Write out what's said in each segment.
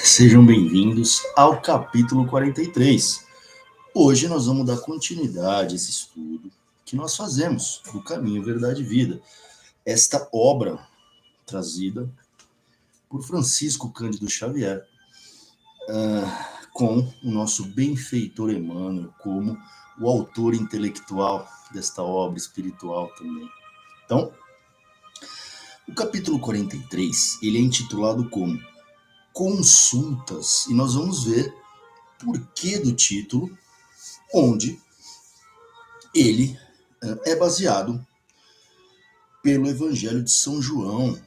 Sejam bem-vindos ao capítulo 43. Hoje nós vamos dar continuidade a esse estudo que nós fazemos do Caminho, Verdade e Vida. Esta obra trazida por Francisco Cândido Xavier, com o nosso benfeitor Emmanuel como o autor intelectual desta obra espiritual também. Então, o capítulo 43, ele é intitulado como Consultas, e nós vamos ver porquê do título, onde ele é baseado pelo Evangelho de São João,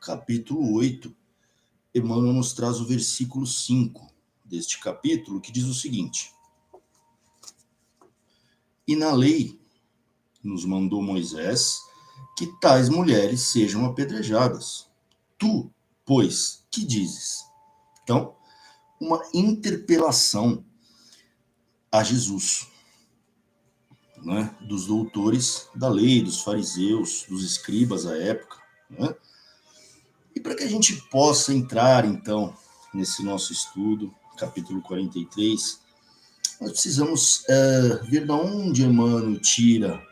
capítulo 8. Emmanuel nos traz o versículo 5 deste capítulo, que diz o seguinte: E na lei nos mandou Moisés que tais mulheres sejam apedrejadas. Tu, pois, que dizes? Então, uma interpelação a Jesus, né, dos doutores da lei, dos fariseus, dos escribas à época, né? E para que a gente possa entrar, então, nesse nosso estudo, capítulo 43, nós precisamos ver de onde Emmanuel tira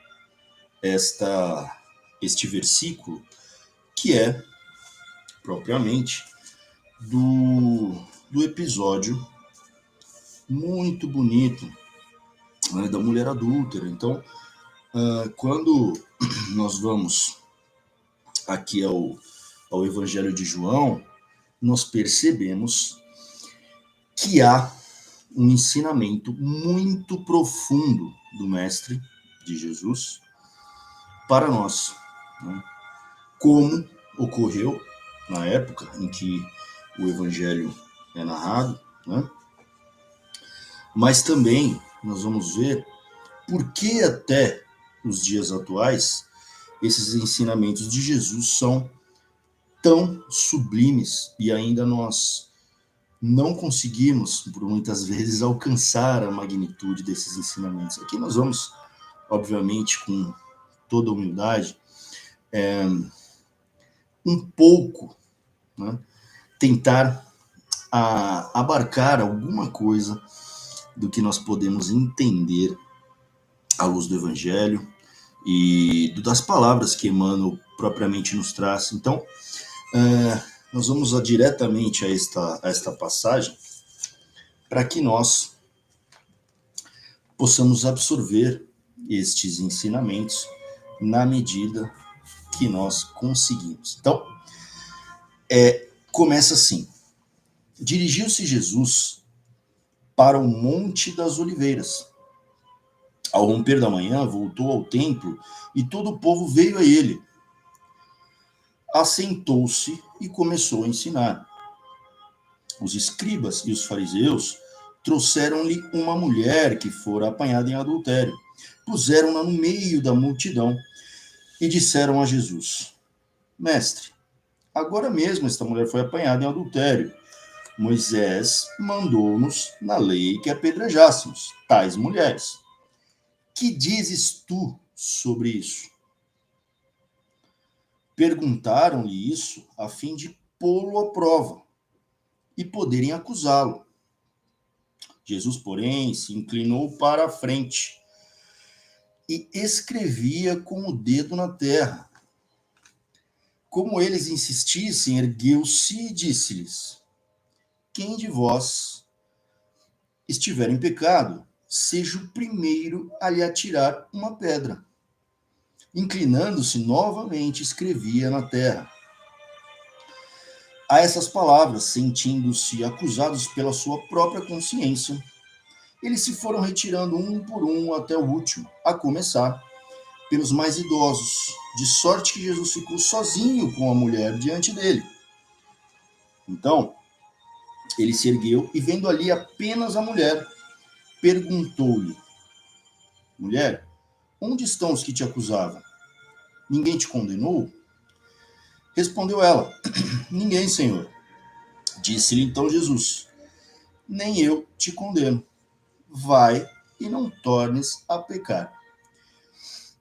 este versículo, que é, propriamente, do episódio muito bonito, né, da mulher adúltera. Então, quando nós vamos aqui ao Evangelho de João, nós percebemos que há um ensinamento muito profundo do Mestre, de Jesus, para nós, né? Como ocorreu na época em que o Evangelho é narrado, né? Mas também nós vamos ver por que até os dias atuais esses ensinamentos de Jesus são tão sublimes e ainda nós não conseguimos, por muitas vezes, alcançar a magnitude desses ensinamentos. Aqui nós vamos, obviamente, com toda humildade, um pouco, né, tentar abarcar alguma coisa do que nós podemos entender à luz do Evangelho e das palavras que Emmanuel propriamente nos traz. Então, nós vamos diretamente a esta passagem para que nós possamos absorver estes ensinamentos na medida que nós conseguimos. Então, começa assim: Dirigiu-se Jesus para o Monte das Oliveiras. Ao romper da manhã, voltou ao templo e todo o povo veio a ele. Assentou-se e começou a ensinar. Os escribas e os fariseus trouxeram-lhe uma mulher que fora apanhada em adultério. Puseram-na no meio da multidão e disseram a Jesus: Mestre, agora mesmo esta mulher foi apanhada em adultério. Moisés mandou-nos na lei que apedrejássemos tais mulheres. Que dizes tu sobre isso? Perguntaram-lhe isso a fim de pô-lo à prova e poderem acusá-lo. Jesus, porém, se inclinou para a frente e escrevia com o dedo na terra. Como eles insistissem, ergueu-se e disse-lhes: Quem de vós estiver em pecado, seja o primeiro a lhe atirar uma pedra. Inclinando-se novamente, escrevia na terra. A essas palavras, sentindo-se acusados pela sua própria consciência, eles se foram retirando um por um até o último, a começar pelos mais idosos, de sorte que Jesus ficou sozinho com a mulher diante dele. Então, ele se ergueu e, vendo ali apenas a mulher, perguntou-lhe: Mulher, onde estão os que te acusavam? Ninguém te condenou? Respondeu ela: Ninguém, Senhor. Disse-lhe então Jesus: Nem eu te condeno. Vai e não tornes a pecar.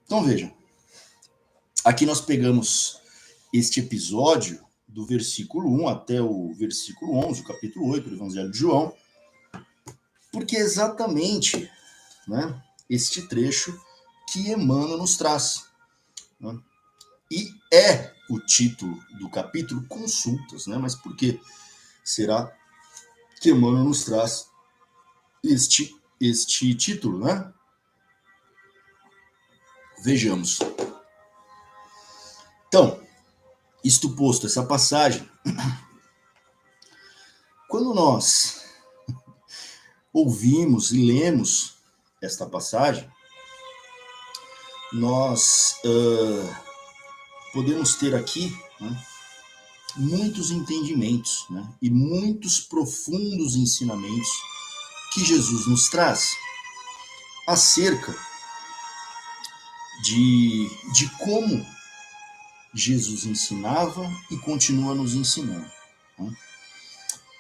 Então vejam, aqui nós pegamos este episódio do versículo 1 até o versículo 11, o capítulo 8 do Evangelho de João, porque é exatamente, né, este trecho que Emmanuel nos traz. Né? E é o título do capítulo Consultas, né? Mas por que será que Emmanuel nos traz este título, né? Vejamos. Então, isto posto, essa passagem, quando nós ouvimos e lemos esta passagem, nós podemos ter aqui, né, muitos entendimentos, né, e muitos profundos ensinamentos que Jesus nos traz acerca de como Jesus ensinava e continua nos ensinando. Né?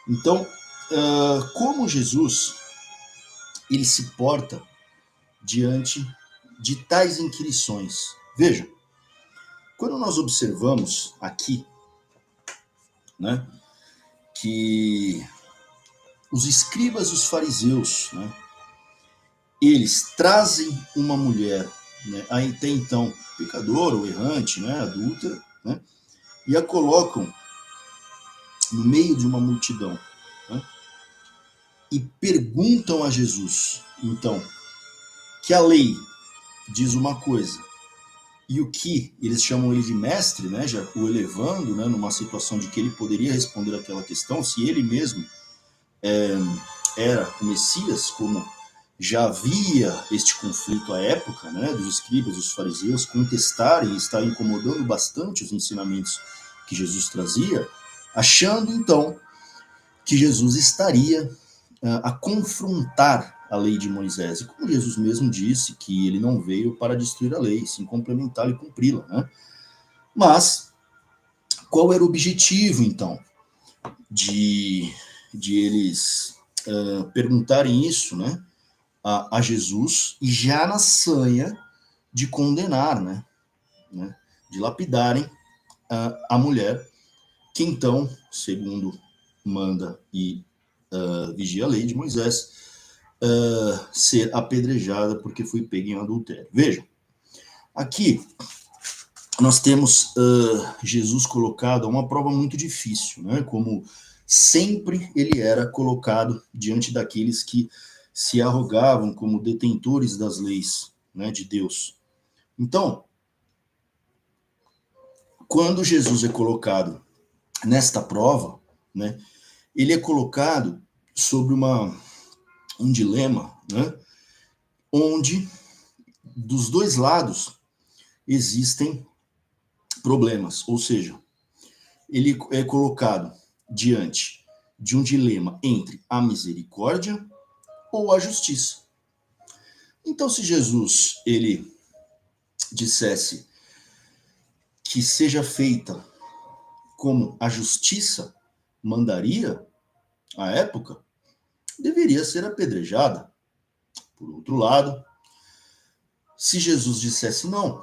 Então, como Jesus ele se porta diante de tais inquirições? Veja, quando nós observamos aqui, né, que os escribas e os fariseus, né, eles trazem uma mulher, né, até então pecadora ou errante, né, adúltera, né, e a colocam no meio de uma multidão, né, e perguntam a Jesus, então, que a lei diz uma coisa e o que eles chamam ele de mestre, né, já o elevando, né, numa situação de que ele poderia responder aquela questão, se ele mesmo era o Messias, como já havia este conflito à época, né, dos escribas e dos fariseus contestarem e estar incomodando bastante os ensinamentos que Jesus trazia, achando então que Jesus estaria a confrontar a lei de Moisés. E como Jesus mesmo disse que ele não veio para destruir a lei, sim complementá-la e cumpri-la. Né? Mas qual era o objetivo, então, de eles perguntarem isso, né, a Jesus, e já na sanha de condenar, né, de lapidarem a mulher, que então, segundo manda e vigia a lei de Moisés, ser apedrejada porque foi pega em adultério. Vejam, aqui nós temos Jesus colocado a uma prova muito difícil, né? Como sempre ele era colocado diante daqueles que se arrogavam como detentores das leis, né, de Deus. Então, quando Jesus é colocado nesta prova, né, ele é colocado sobre um dilema, né, onde dos dois lados existem problemas, ou seja, ele é colocado diante de um dilema entre a misericórdia ou a justiça. Então, se Jesus ele dissesse que seja feita como a justiça mandaria à época, deveria ser apedrejada. Por outro lado, se Jesus dissesse não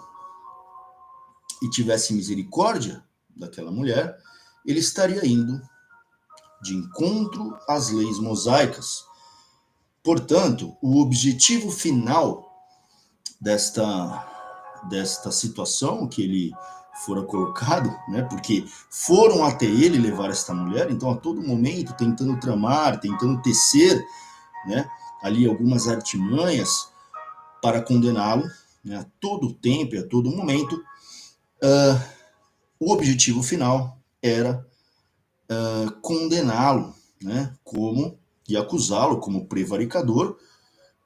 e tivesse misericórdia daquela mulher, ele estaria indo de encontro às leis mosaicas. Portanto, o objetivo final desta situação que ele fora colocado, né, porque foram até ele levar esta mulher, então a todo momento tentando tramar, tentando tecer, né, ali algumas artimanhas para condená-lo, né, a todo tempo e a todo momento. O objetivo final era condená-lo, né, como e acusá-lo como prevaricador,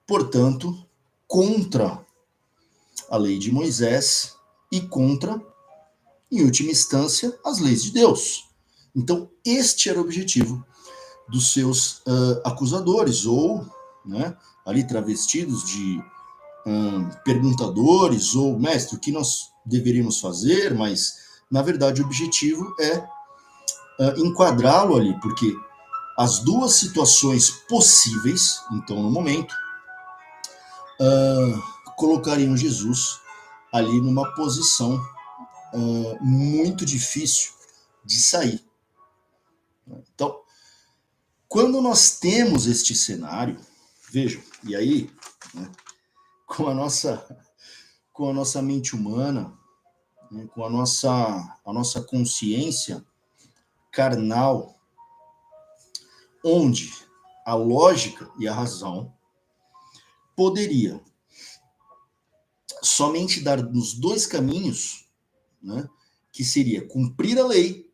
portanto, contra a lei de Moisés e contra, em última instância, as leis de Deus. Então, este era o objetivo dos seus acusadores, ou, né, ali travestidos de perguntadores, ou mestre, o que nós deveríamos fazer, mas, na verdade, o objetivo é enquadrá-lo ali, porque as duas situações possíveis, então, no momento, colocariam Jesus ali numa posição muito difícil de sair. Então, quando nós temos este cenário, vejam, e aí, né, com a nossa mente humana, né, com a nossa consciência carnal, onde a lógica e a razão poderia somente dar nos dois caminhos, né, que seria cumprir a lei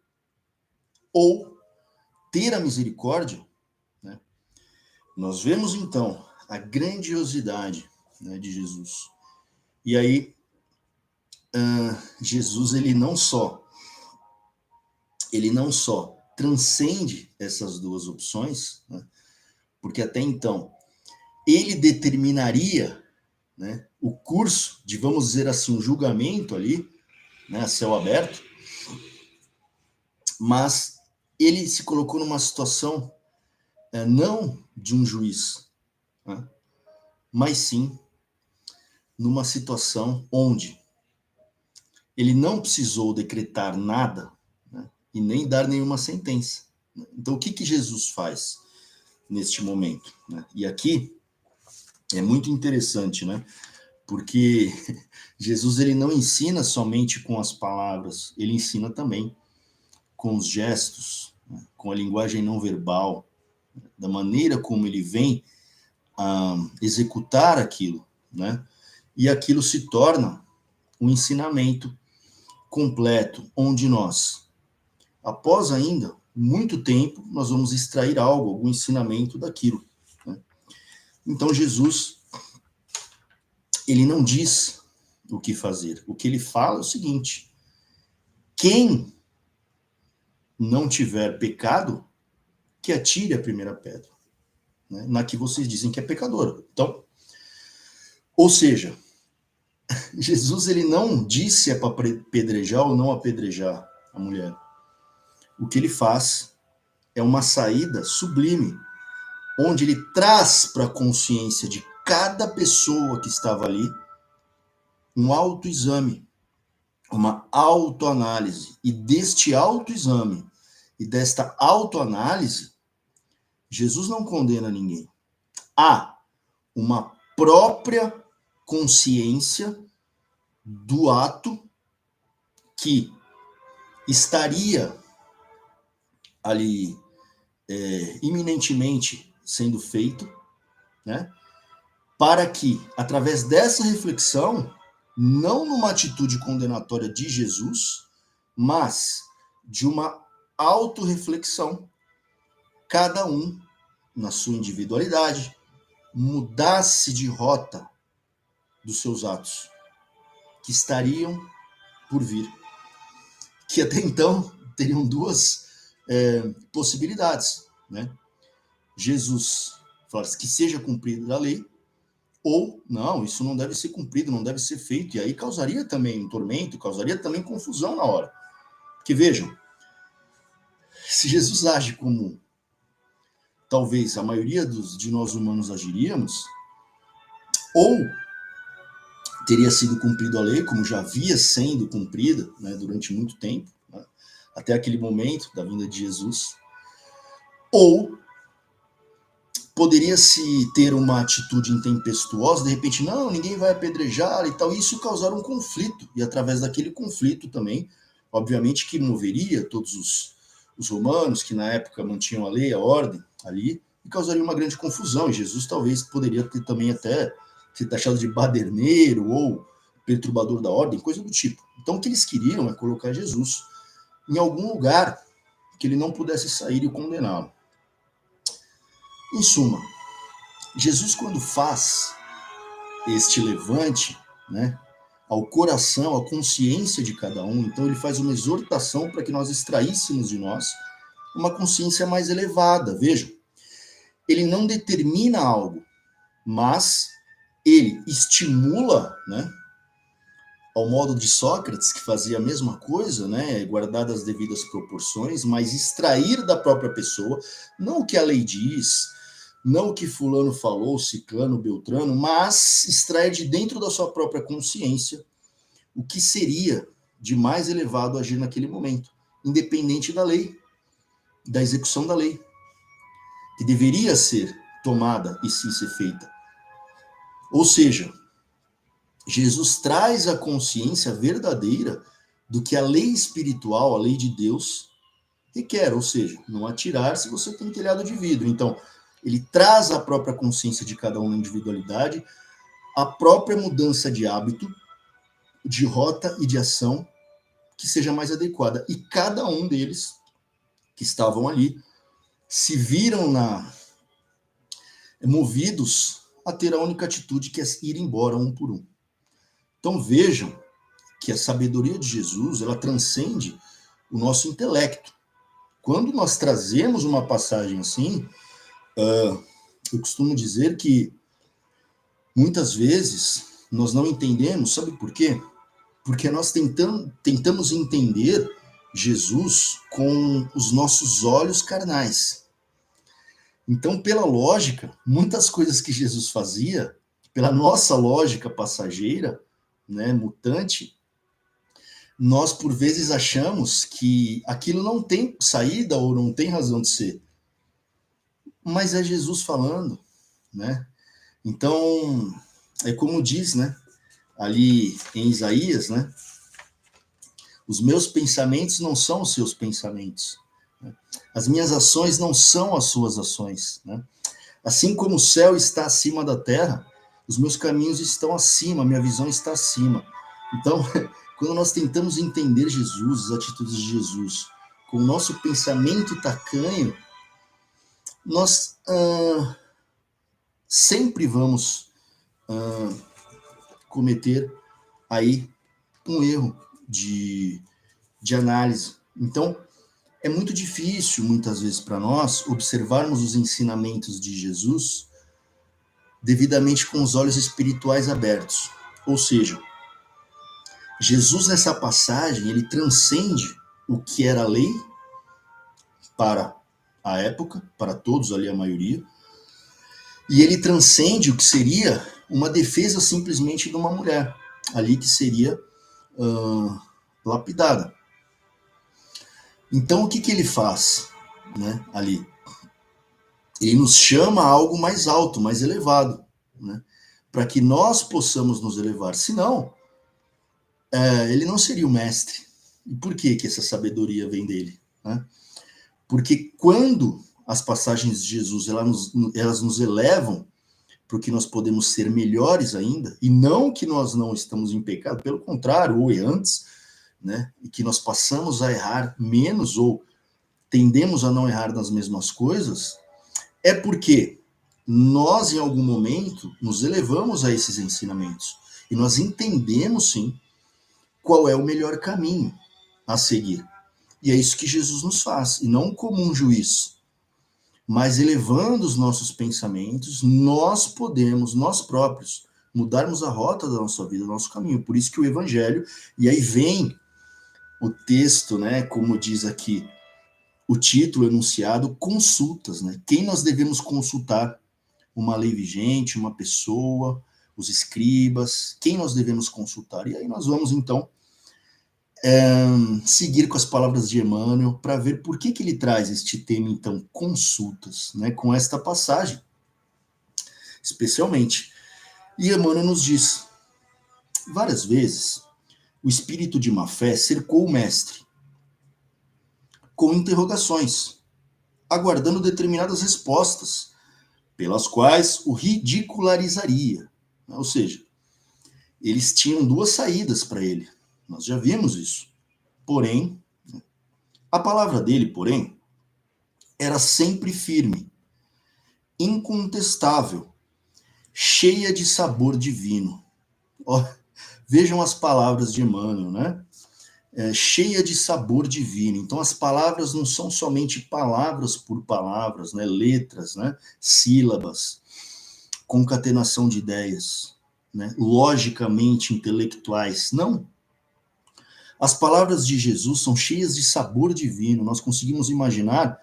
ou ter a misericórdia, né? Nós vemos então a grandiosidade, né, de Jesus. E aí, Jesus ele não só transcende essas duas opções, né, porque até então ele determinaria, né, o curso de, vamos dizer assim, um julgamento ali, né, a céu aberto, mas ele se colocou numa situação não de um juiz, né, mas sim numa situação onde ele não precisou decretar nada, né, e nem dar nenhuma sentença. Então, o que Jesus faz neste momento, né? E aqui é muito interessante, né? Porque Jesus ele não ensina somente com as palavras, ele ensina também com os gestos, né, com a linguagem não verbal, da maneira como ele vem executar aquilo, né? E aquilo se torna um ensinamento completo, onde nós, após ainda muito tempo, nós vamos extrair algo, algum ensinamento daquilo, né? Então Jesus, ele não diz o que fazer. O que ele fala é o seguinte: quem não tiver pecado, que atire a primeira pedra, né, na que vocês dizem que é pecadora. Então, ou seja, Jesus ele não disse é para apedrejar ou não apedrejar a mulher. O que ele faz é uma saída sublime, onde ele traz para a consciência de cada pessoa que estava ali um autoexame, uma autoanálise. E deste autoexame e desta autoanálise, Jesus não condena ninguém. Há uma própria consciência do ato que estaria ali iminentemente sendo feito, né? Para que, através dessa reflexão, não numa atitude condenatória de Jesus, mas de uma autorreflexão, cada um, na sua individualidade, mudasse de rota dos seus atos, que estariam por vir. Que até então teriam duas possibilidades, né? Jesus fala que seja cumprida a lei, ou não, isso não deve ser cumprido, não deve ser feito, e aí causaria também um tormento, causaria também confusão na hora. Porque vejam, se Jesus age como talvez a maioria de nós humanos agiríamos, ou teria sido cumprido a lei, como já havia sendo cumprida, né, durante muito tempo, né, até aquele momento da vinda de Jesus, ou poderia-se ter uma atitude intempestuosa, de repente, não, ninguém vai apedrejar e tal, e isso causar um conflito, e através daquele conflito também, obviamente que moveria todos os romanos, que na época mantinham a lei, a ordem ali, e causaria uma grande confusão, e Jesus talvez poderia ter também até ser taxado de baderneiro ou perturbador da ordem, coisa do tipo. Então o que eles queriam é colocar Jesus em algum lugar que ele não pudesse sair e condená-lo. Em suma, Jesus, quando faz este levante, né, ao coração, à consciência de cada um, então ele faz uma exortação para que nós extraíssemos de nós uma consciência mais elevada. Vejam, ele não determina algo, mas ele estimula, né, ao modo de Sócrates, que fazia a mesma coisa, né, guardadas as devidas proporções, mas extrair da própria pessoa, não o que a lei diz, não o que fulano falou, ciclano, beltrano, mas extrair de dentro da sua própria consciência o que seria de mais elevado agir naquele momento. independente da lei, da execução da lei, que deveria ser tomada e sim ser feita. Ou seja, Jesus traz a consciência verdadeira do que a lei espiritual, a lei de Deus, requer, ou seja, não atirar se você tem telhado de vidro. Então, ele traz a própria consciência de cada um na individualidade, a própria mudança de hábito, de rota e de ação que seja mais adequada. E cada um deles que estavam ali se viram movidos a ter a única atitude que é ir embora um por um. Então vejam que a sabedoria de Jesus, ela transcende o nosso intelecto. Quando nós trazemos uma passagem assim, eu costumo dizer que muitas vezes nós não entendemos, sabe por quê? Porque nós tentamos entender Jesus com os nossos olhos carnais. Então, pela lógica, muitas coisas que Jesus fazia, pela nossa lógica passageira, né, mutante, nós por vezes achamos que aquilo não tem saída ou não tem razão de ser. Mas é Jesus falando, né? Então, é como diz, né, ali em Isaías, né? Os meus pensamentos não são os seus pensamentos. Né? As minhas ações não são as suas ações, né? Assim como o céu está acima da terra, os meus caminhos estão acima, a minha visão está acima. Então, quando nós tentamos entender Jesus, as atitudes de Jesus, com o nosso pensamento tacanho, nós sempre vamos cometer aí um erro de análise. Então, é muito difícil, muitas vezes, para nós, observarmos os ensinamentos de Jesus devidamente com os olhos espirituais abertos. Ou seja, Jesus, nessa passagem, ele transcende o que era a lei para a época, para todos ali, a maioria, e ele transcende o que seria uma defesa simplesmente de uma mulher, ali que seria lapidada. Então, o que ele faz, né, ali? Ele nos chama a algo mais alto, mais elevado, né, para que nós possamos nos elevar. Senão, ele não seria o mestre. E por que essa sabedoria vem dele? Né? Porque quando as passagens de Jesus elas nos elevam para que nós podemos ser melhores ainda, e não que nós não estamos em pecado, pelo contrário, ou antes, né, e que nós passamos a errar menos ou tendemos a não errar nas mesmas coisas, é porque nós, em algum momento, nos elevamos a esses ensinamentos e nós entendemos, sim, qual é o melhor caminho a seguir. E é isso que Jesus nos faz, e não como um juiz, mas elevando os nossos pensamentos, nós podemos, nós próprios, mudarmos a rota da nossa vida, do nosso caminho. Por isso que o Evangelho, e aí vem o texto, né, como diz aqui, o título enunciado, consultas, né? Quem nós devemos consultar? Uma lei vigente, uma pessoa, os escribas, quem nós devemos consultar? E aí nós vamos, então, seguir com as palavras de Emmanuel para ver por que ele traz este tema, então, consultas, né, com esta passagem, especialmente. E Emmanuel nos diz, várias vezes, o espírito de má fé cercou o mestre com interrogações, aguardando determinadas respostas, pelas quais o ridicularizaria. Ou seja, eles tinham duas saídas para ele. Nós já vimos isso. Porém, a palavra dele, porém, era sempre firme, incontestável, cheia de sabor divino. Ó, vejam as palavras de Emmanuel, né? Cheia de sabor divino. Então, as palavras não são somente palavras por palavras, né? Letras, né? Sílabas, concatenação de ideias, né? Logicamente intelectuais. Não. As palavras de Jesus são cheias de sabor divino. Nós conseguimos imaginar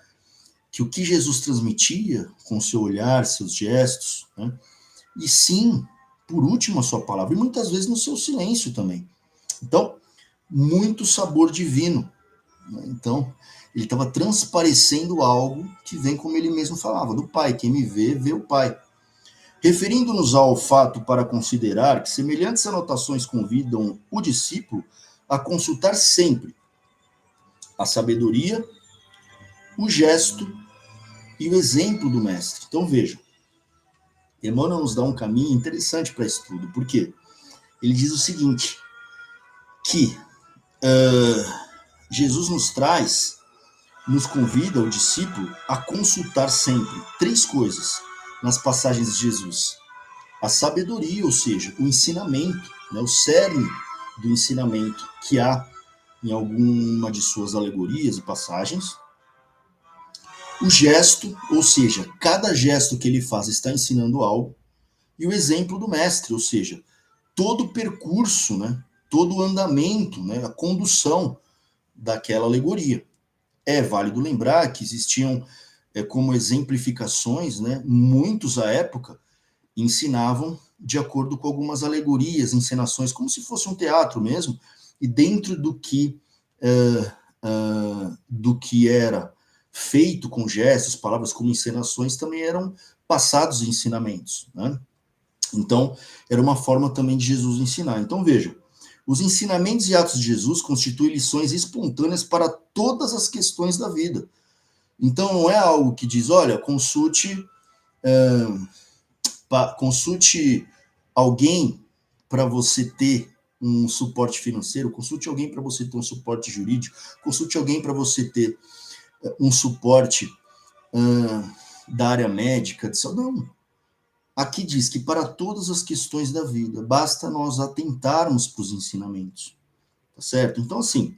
que o que Jesus transmitia com seu olhar, seus gestos, né? E sim, por último, a sua palavra, e muitas vezes no seu silêncio também. Então, muito sabor divino. né? Então, ele estava transparecendo algo que vem, como ele mesmo falava, do Pai. Quem me vê, vê o Pai. Referindo-nos ao fato para considerar que semelhantes anotações convidam o discípulo a consultar sempre a sabedoria, o gesto e o exemplo do mestre. Então vejam, Emmanuel nos dá um caminho interessante para estudo. Por quê? Ele diz o seguinte, que Jesus nos convida, o discípulo, a consultar sempre 3 coisas nas passagens de Jesus. A sabedoria, ou seja, o ensinamento, né, o cerne do ensinamento que há em alguma de suas alegorias e passagens. O gesto, ou seja, cada gesto que ele faz está ensinando algo. E o exemplo do mestre, ou seja, todo o percurso, né, todo o andamento, né, a condução daquela alegoria. É válido lembrar que existiam como exemplificações, né, muitos à época ensinavam de acordo com algumas alegorias, encenações, como se fosse um teatro mesmo, e dentro do que era feito com gestos, palavras como encenações, também eram passados ensinamentos, né? Então, era uma forma também de Jesus ensinar. Então, vejam, os ensinamentos e atos de Jesus constituem lições espontâneas para todas as questões da vida. Então, não é algo que diz, olha, consulte alguém para você ter um suporte financeiro, consulte alguém para você ter um suporte jurídico, consulte alguém para você ter um suporte da área médica. Não. Aqui diz que para todas as questões da vida, basta nós atentarmos para os ensinamentos. Tá certo? Então, assim,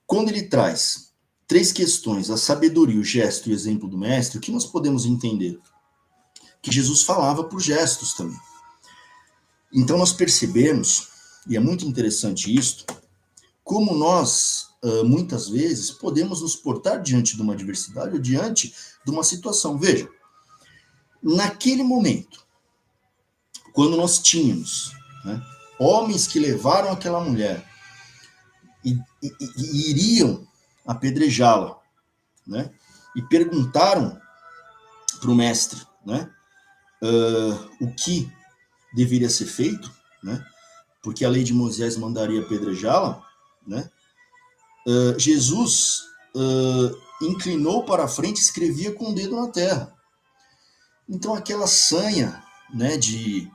quando ele traz 3 questões, a sabedoria, o gesto e o exemplo do mestre, o que nós podemos entender? Que Jesus falava por gestos também. Então nós percebemos, e é muito interessante isso, como nós, muitas vezes, podemos nos portar diante de uma adversidade ou diante de uma situação. Veja, naquele momento, quando nós tínhamos, né, homens que levaram aquela mulher e iriam apedrejá-la, né, e perguntaram para o mestre, né, o que deveria ser feito, né, porque a lei de Moisés mandaria apedrejá-la, né, Jesus inclinou para a frente e escrevia com o dedo na terra. Então aquela sanha, né, de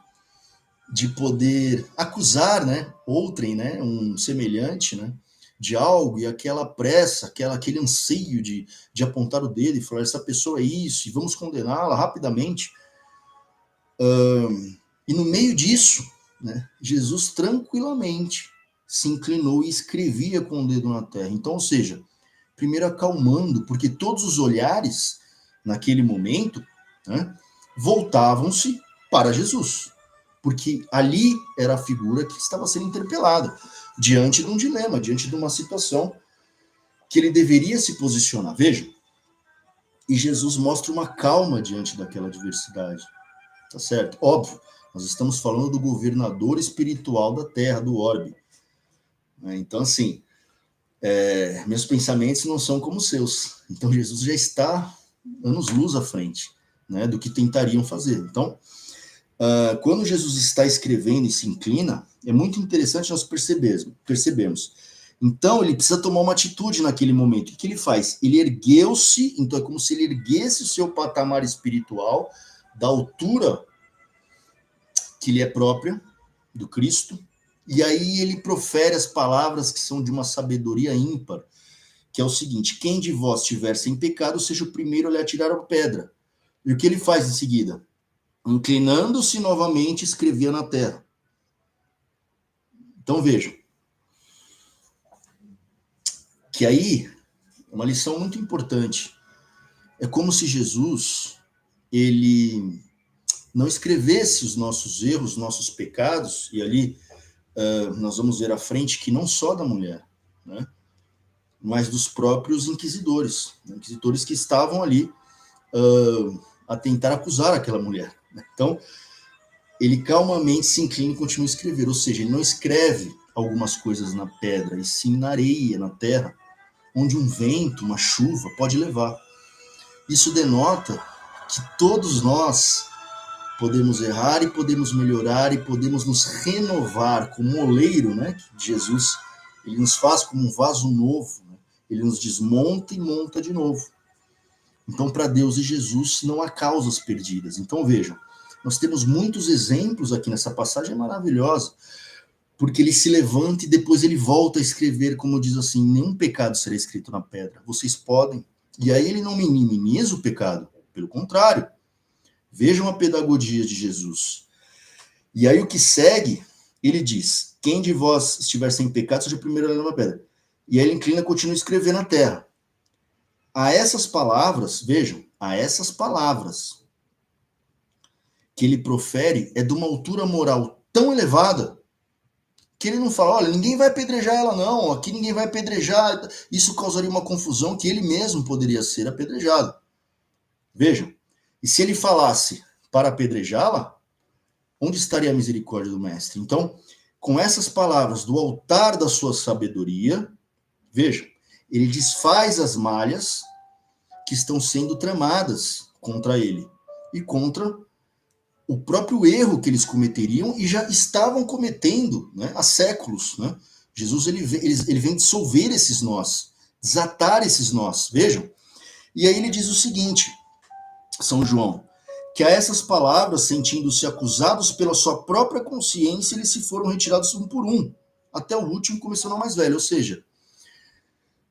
poder acusar, né, outrem, né, um semelhante, né, de algo, e aquela pressa, aquele anseio de apontar o dedo e falar, essa pessoa é isso, e vamos condená-la rapidamente. E no meio disso, né, Jesus tranquilamente se inclinou e escrevia com o dedo na terra. Então, ou seja, primeiro acalmando, porque todos os olhares, naquele momento, né, voltavam-se para Jesus. Porque ali era a figura que estava sendo interpelada, diante de um dilema, diante de uma situação que ele deveria se posicionar. Veja, e Jesus mostra uma calma diante daquela adversidade. Tá certo? Óbvio, nós estamos falando do governador espiritual da Terra, do orbe. Então, assim, meus pensamentos não são como os seus. Então, Jesus já está anos-luz à frente, né, do que tentariam fazer. Então, quando Jesus está escrevendo e se inclina, é muito interessante nós percebemos. Então, ele precisa tomar uma atitude naquele momento. O que ele faz? Ele ergueu-se, então é como se ele erguesse o seu patamar espiritual da altura que lhe é própria, do Cristo, e aí ele profere as palavras que são de uma sabedoria ímpar, que é o seguinte, quem de vós estiver sem pecado, seja o primeiro a lhe atirar a pedra. E o que ele faz em seguida? Inclinando-se novamente, escrevia na terra. Então vejam, que aí, uma lição muito importante, é como se Jesus, ele não escrevesse os nossos erros, nossos pecados, e ali nós vamos ver à frente que não só da mulher, né, mas dos próprios inquisidores, inquisidores que estavam ali a tentar acusar aquela mulher. Né? Então, ele calmamente se inclina e continua a escrever, ou seja, ele não escreve algumas coisas na pedra, e sim na areia, na terra, onde um vento, uma chuva pode levar. Isso denota que todos nós podemos errar e podemos melhorar e podemos nos renovar como um oleiro, né? Que Jesus, ele nos faz como um vaso novo, né? Ele nos desmonta e monta de novo. Então, para Deus e Jesus não há causas perdidas. Então, vejam, nós temos muitos exemplos aqui nessa passagem maravilhosa, porque ele se levanta e depois ele volta a escrever, como diz assim, nenhum pecado será escrito na pedra. Vocês podem. E aí ele não minimiza o pecado, pelo contrário. Vejam a pedagogia de Jesus. E aí o que segue, ele diz, quem de vós estiver sem pecado, seja o primeiro a lançar uma pedra. E aí ele inclina e continua a escrever na terra. A essas palavras, vejam, a essas palavras que ele profere é de uma altura moral tão elevada que ele não fala, olha, ninguém vai apedrejar ela não, aqui ninguém vai apedrejar, isso causaria uma confusão que ele mesmo poderia ser apedrejado. Vejam, e se ele falasse para apedrejá-la, onde estaria a misericórdia do mestre? Então, com essas palavras do altar da sua sabedoria, vejam, ele desfaz as malhas que estão sendo tramadas contra ele e contra o próprio erro que eles cometeriam e já estavam cometendo, né, há séculos. Né? Jesus ele vem dissolver esses nós, desatar esses nós, vejam. E aí ele diz o seguinte, São João, que a essas palavras, sentindo-se acusados pela sua própria consciência, eles se foram retirados um por um, até o último, começando ao mais velho. Ou seja,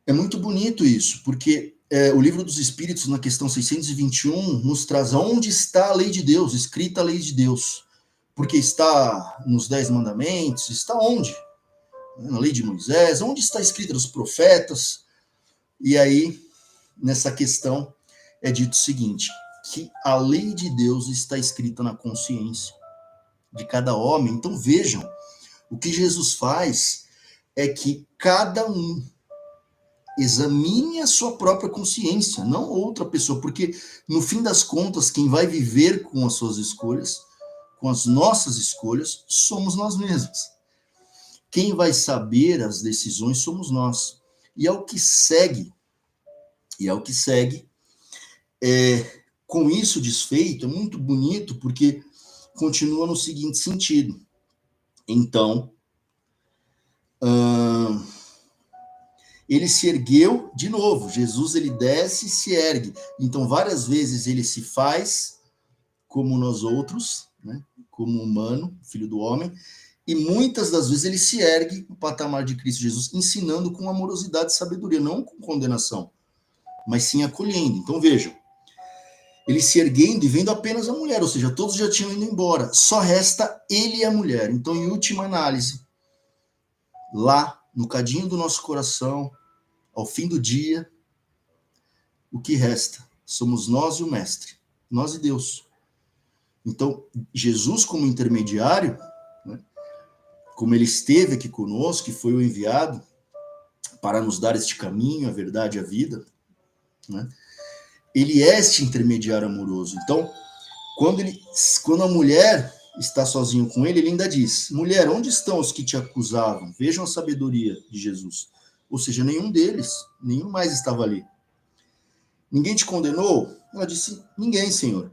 é muito bonito isso, porque o Livro dos Espíritos, na questão 621, nos traz onde está a lei de Deus, escrita a lei de Deus. Porque está nos 10 mandamentos, está onde? Na lei de Moisés, onde está escrita nos profetas? E aí, nessa questão, é dito o seguinte, que a lei de Deus está escrita na consciência de cada homem. Então vejam, o que Jesus faz é que cada um examine a sua própria consciência, não outra pessoa, porque no fim das contas, quem vai viver com as suas escolhas, com as nossas escolhas, somos nós mesmos. Quem vai saber as decisões somos nós. E é o que segue, com isso desfeito, é muito bonito, porque continua no seguinte sentido. Então, ele se ergueu de novo. Jesus, ele desce e se ergue. Então, várias vezes ele se faz como nós outros, né? Como humano, filho do homem, e muitas das vezes ele se ergue no patamar de Cristo Jesus, ensinando com amorosidade e sabedoria, não com condenação, mas sim acolhendo. Então, vejam, ele se erguendo e vendo apenas a mulher, ou seja, todos já tinham ido embora, só resta ele e a mulher. Então, em última análise, lá no cadinho do nosso coração, ao fim do dia, o que resta? Somos nós e o Mestre, nós e Deus. Então, Jesus como intermediário, né, como ele esteve aqui conosco, que foi o enviado para nos dar este caminho, a verdade e a vida, né, ele é este intermediário amoroso. Então, quando a mulher está sozinha com ele, ele ainda diz, mulher, onde estão os que te acusavam? Vejam a sabedoria de Jesus. Ou seja, nenhum mais estava ali. Ninguém te condenou? Ela disse, ninguém, Senhor.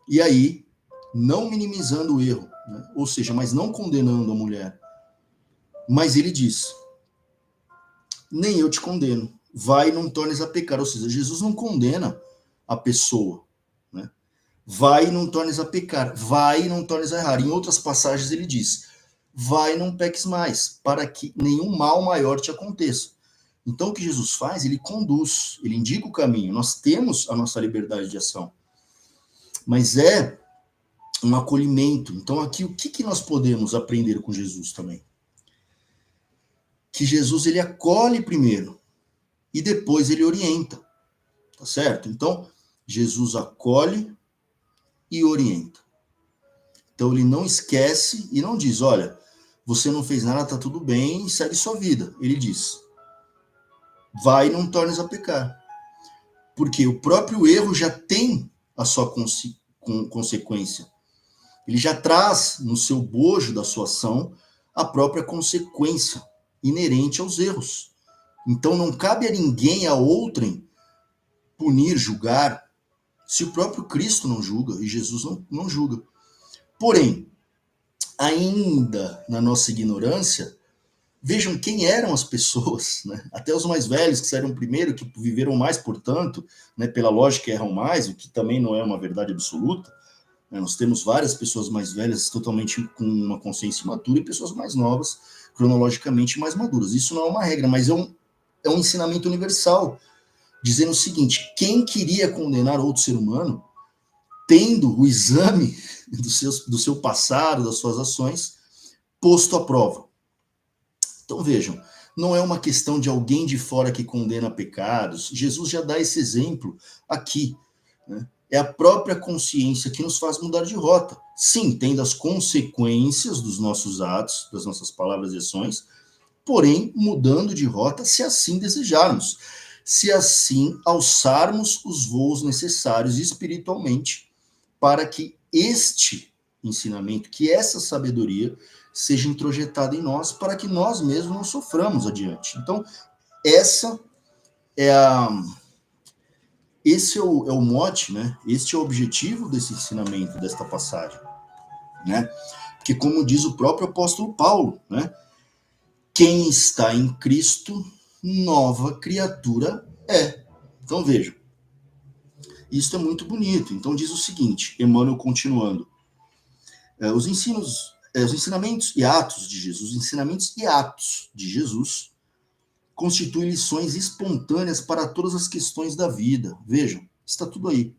E aí, não minimizando o erro, né? Ou seja, mas não condenando a mulher. Mas ele diz, nem eu te condeno. Vai e não tornes a pecar. Ou seja, Jesus não condena a pessoa. Né? Vai e não tornes a pecar. Vai e não tornes a errar. Em outras passagens ele diz, vai e não peques mais, para que nenhum mal maior te aconteça. Então, o que Jesus faz? Ele conduz, ele indica o caminho. Nós temos a nossa liberdade de ação. Mas é um acolhimento. Então, aqui, o que nós podemos aprender com Jesus também? Que Jesus, ele acolhe primeiro e depois ele orienta. Tá certo? Então, Jesus acolhe e orienta. Então, ele não esquece e não diz, olha, você não fez nada, tá tudo bem, segue sua vida. Ele diz, vai e não tornes a pecar. Porque o próprio erro já tem a sua consequência. Ele já traz no seu bojo da sua ação a própria consequência inerente aos erros. Então não cabe a ninguém, a outrem, punir, julgar, se o próprio Cristo não julga e Jesus não julga. Porém, ainda na nossa ignorância, vejam quem eram as pessoas, né? Até os mais velhos que saíram primeiro, que viveram mais, portanto, né, pela lógica erram mais, o que também não é uma verdade absoluta. Né? Nós temos várias pessoas mais velhas totalmente com uma consciência imatura e pessoas mais novas, cronologicamente mais maduras. Isso não é uma regra, mas é um ensinamento universal, dizendo o seguinte: quem queria condenar outro ser humano, tendo o exame do seu passado, das suas ações, posto à prova. Então vejam, não é uma questão de alguém de fora que condena pecados. Jesus já dá esse exemplo aqui. Né? É a própria consciência que nos faz mudar de rota. Sim, tendo as consequências dos nossos atos, das nossas palavras e ações, porém mudando de rota se assim desejarmos, se assim alçarmos os voos necessários espiritualmente para que este ensinamento, que essa sabedoria seja introjetada em nós, para que nós mesmos não soframos adiante. Então, essa é a esse é o mote, né? Este é o objetivo desse ensinamento, desta passagem, né? Porque como diz o próprio apóstolo Paulo, né? Quem está em Cristo, nova criatura é. Então vejam, isso é muito bonito. Então diz o seguinte, Emmanuel continuando, os ensinamentos e atos de Jesus, os ensinamentos e atos de Jesus constituem lições espontâneas para todas as questões da vida. Vejam, está tudo aí.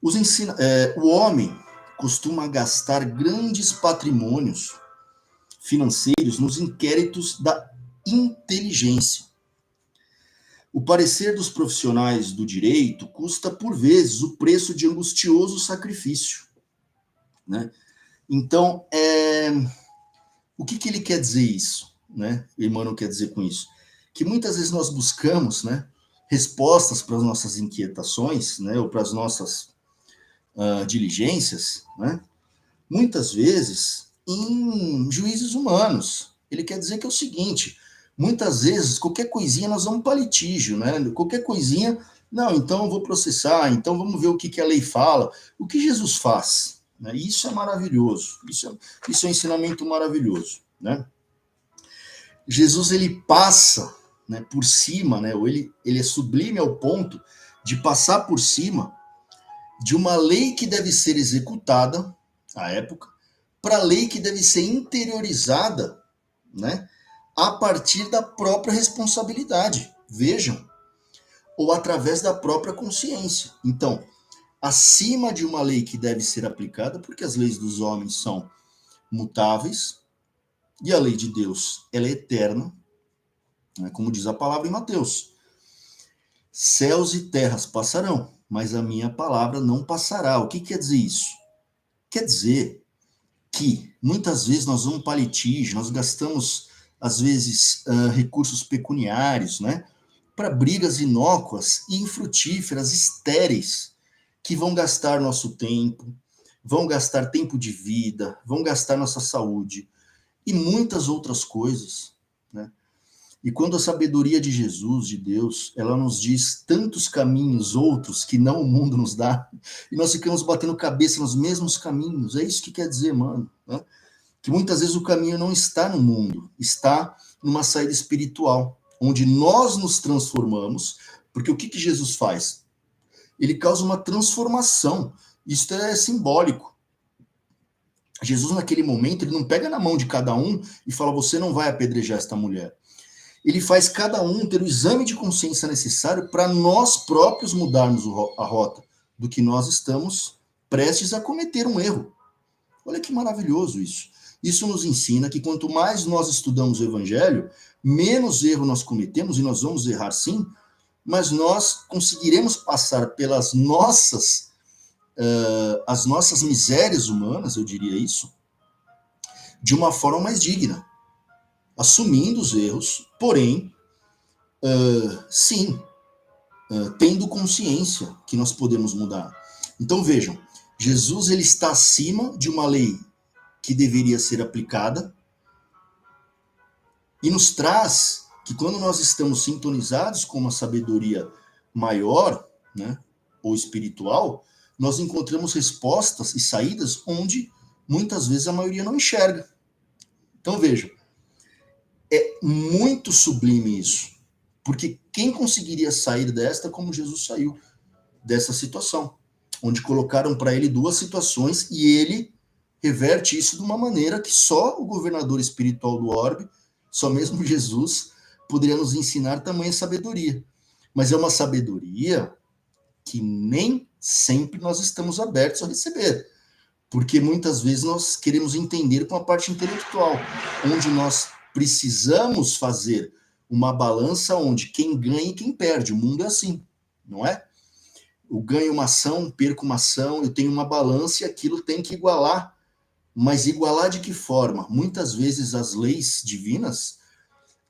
O homem costuma gastar grandes patrimônios financeiros nos inquéritos da inteligência. O parecer dos profissionais do direito custa, por vezes, o preço de angustioso sacrifício. Né? Então, o que ele quer dizer isso? Né? O Emmanuel quer dizer com isso? Que muitas vezes nós buscamos, né, respostas para as nossas inquietações, né, ou para as nossas diligências, né, muitas vezes em juízes humanos. Ele quer dizer que é o seguinte: muitas vezes, qualquer coisinha nós vamos para litígio, né? Qualquer coisinha, não, então eu vou processar, então vamos ver o que a lei fala. O que Jesus faz? Né? Isso é maravilhoso, isso é um ensinamento maravilhoso, né? Jesus, ele passa, né, por cima, né, ou ele é sublime ao ponto de passar por cima de uma lei que deve ser executada, à época, para a lei que deve ser interiorizada, né, a partir da própria responsabilidade. Vejam, ou através da própria consciência. Então, acima de uma lei que deve ser aplicada, porque as leis dos homens são mutáveis e a lei de Deus, ela é eterna, né, como diz a palavra em Mateus: céus e terras passarão, mas a minha palavra não passará. O que quer dizer isso? Quer dizer que muitas vezes nós vamos para litígio, nós gastamos, às vezes, recursos pecuniários, né, para brigas inócuas e infrutíferas, estéreis, que vão gastar nosso tempo, vão gastar tempo de vida, vão gastar nossa saúde e muitas outras coisas, né? E quando a sabedoria de Jesus, de Deus, ela nos diz tantos caminhos outros que não o mundo nos dá, e nós ficamos batendo cabeça nos mesmos caminhos, é isso que quer dizer, mano, né? Que muitas vezes o caminho não está no mundo, está numa saída espiritual, onde nós nos transformamos, porque o que Jesus faz? Ele causa uma transformação, isso é simbólico. Jesus, naquele momento, ele não pega na mão de cada um e fala: você não vai apedrejar esta mulher. Ele faz cada um ter o exame de consciência necessário para nós próprios mudarmos a rota do que nós estamos prestes a cometer um erro. Olha que maravilhoso isso. Isso nos ensina que quanto mais nós estudamos o Evangelho, menos erro nós cometemos, e nós vamos errar sim, mas nós conseguiremos passar pelas as nossas misérias humanas, eu diria isso, de uma forma mais digna, assumindo os erros, porém, sim, tendo consciência que nós podemos mudar. Então vejam, Jesus, ele está acima de uma lei que deveria ser aplicada e nos traz que quando nós estamos sintonizados com uma sabedoria maior, né, ou espiritual, nós encontramos respostas e saídas onde muitas vezes a maioria não enxerga. Então vejam, é muito sublime isso, porque quem conseguiria sair desta como Jesus saiu dessa situação, onde colocaram para ele duas situações e ele reverte isso de uma maneira que só o governador espiritual do orbe, só mesmo Jesus, poderia nos ensinar tamanha sabedoria. Mas é uma sabedoria que nem sempre nós estamos abertos a receber, porque muitas vezes nós queremos entender com a parte intelectual, onde nós precisamos fazer uma balança onde quem ganha e quem perde. O mundo é assim, não é? Eu ganho uma ação, perco uma ação, eu tenho uma balança e aquilo tem que igualar. Mas igualar de que forma? Muitas vezes as leis divinas,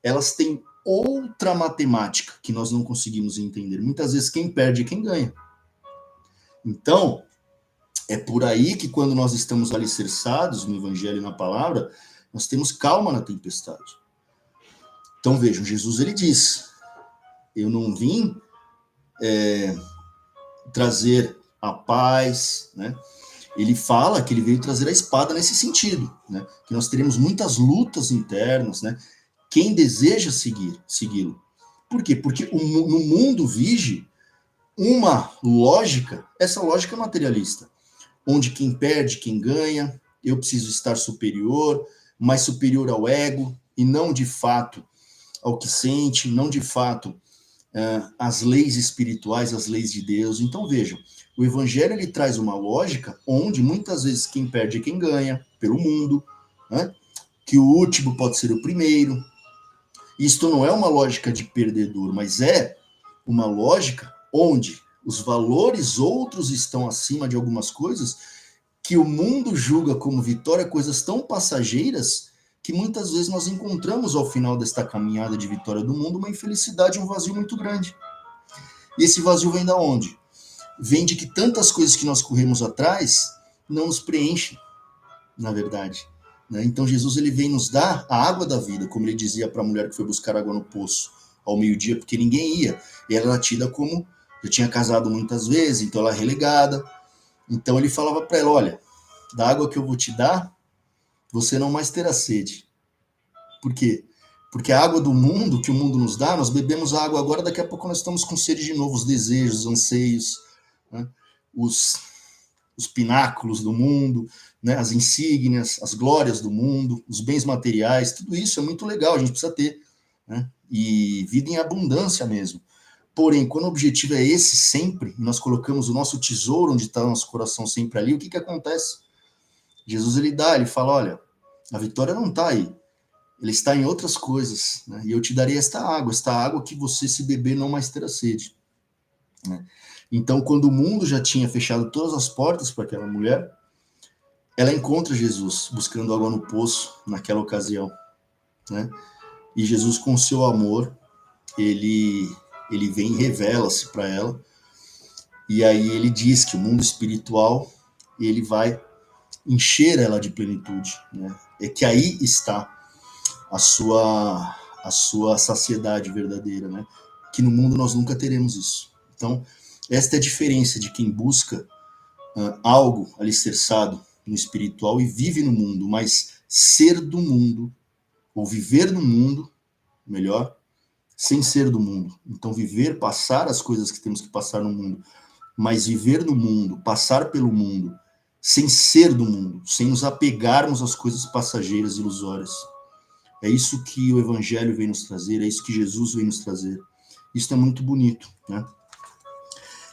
elas têm outra matemática que nós não conseguimos entender. Muitas vezes quem perde é quem ganha. Então, é por aí que quando nós estamos alicerçados no Evangelho e na Palavra, nós temos calma na tempestade. Então vejam, Jesus ele diz, eu não vim trazer a paz, né? Ele fala que ele veio trazer a espada nesse sentido, né? Que nós teremos muitas lutas internas, né? Quem deseja segui-lo. Por quê? Porque no mundo vige uma lógica, essa lógica materialista, onde quem perde, quem ganha, eu preciso estar superior, mais superior ao ego, e não de fato ao que sente, não de fato as leis espirituais, as leis de Deus. Então vejam, o Evangelho ele traz uma lógica onde muitas vezes quem perde é quem ganha, pelo mundo, né? Que o último pode ser o primeiro. Isto não é uma lógica de perdedor, mas é uma lógica onde os valores outros estão acima de algumas coisas que o mundo julga como vitória, coisas tão passageiras que muitas vezes nós encontramos ao final desta caminhada de vitória do mundo uma infelicidade, um vazio muito grande. E esse vazio vem da onde? Vem de que tantas coisas que nós corremos atrás não nos preenchem, na verdade. Né? Então Jesus ele vem nos dar a água da vida, como ele dizia para a mulher que foi buscar água no poço ao meio-dia, porque ninguém ia. E ela era tida como, já tinha casado muitas vezes, então ela é relegada. Então ele falava para ela, olha, da água que eu vou te dar, você não mais terá sede. Por quê? Porque a água do mundo, que o mundo nos dá, nós bebemos a água agora, daqui a pouco nós estamos com sede de novo, os desejos, os anseios, né? os pináculos do mundo, né? As insígnias, as glórias do mundo, os bens materiais, tudo isso é muito legal, a gente precisa ter. Né? E vida em abundância mesmo. Porém, quando o objetivo é esse sempre, e nós colocamos o nosso tesouro onde está o nosso coração sempre ali, o que acontece? Jesus ele fala, olha, a vitória não está aí, ele está em outras coisas, né? E eu te darei esta água que você se beber não mais terá sede. Né? Então, quando o mundo já tinha fechado todas as portas para aquela mulher, ela encontra Jesus buscando água no poço naquela ocasião, né? E Jesus, com seu amor, ele vem e revela-se para ela, e aí ele diz que o mundo espiritual ele vai encher ela de plenitude, né? É que aí está a sua saciedade verdadeira, né? Que no mundo nós nunca teremos isso. Então, esta é a diferença de quem busca algo alicerçado no espiritual e vive no mundo, mas ser do mundo, ou viver no mundo, melhor, sem ser do mundo. Então, viver, passar as coisas que temos que passar no mundo, mas viver no mundo, passar pelo mundo, sem ser do mundo, sem nos apegarmos às coisas passageiras, ilusórias. É isso que o Evangelho vem nos trazer, é isso que Jesus vem nos trazer. Isso é muito bonito, né?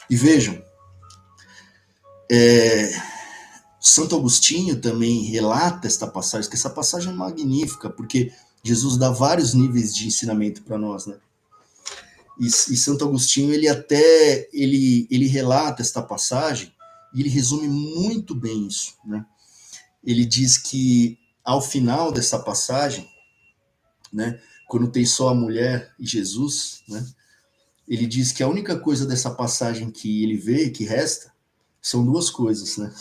E vejam, Santo Agostinho também relata esta passagem, que essa passagem é magnífica, porque Jesus dá vários níveis de ensinamento para nós, né? E Santo Agostinho, ele relata esta passagem e ele resume muito bem isso, né? Ele diz que ao final dessa passagem, né, quando tem só a mulher e Jesus, né, ele diz que a única coisa dessa passagem que ele vê, que resta, são duas coisas, né?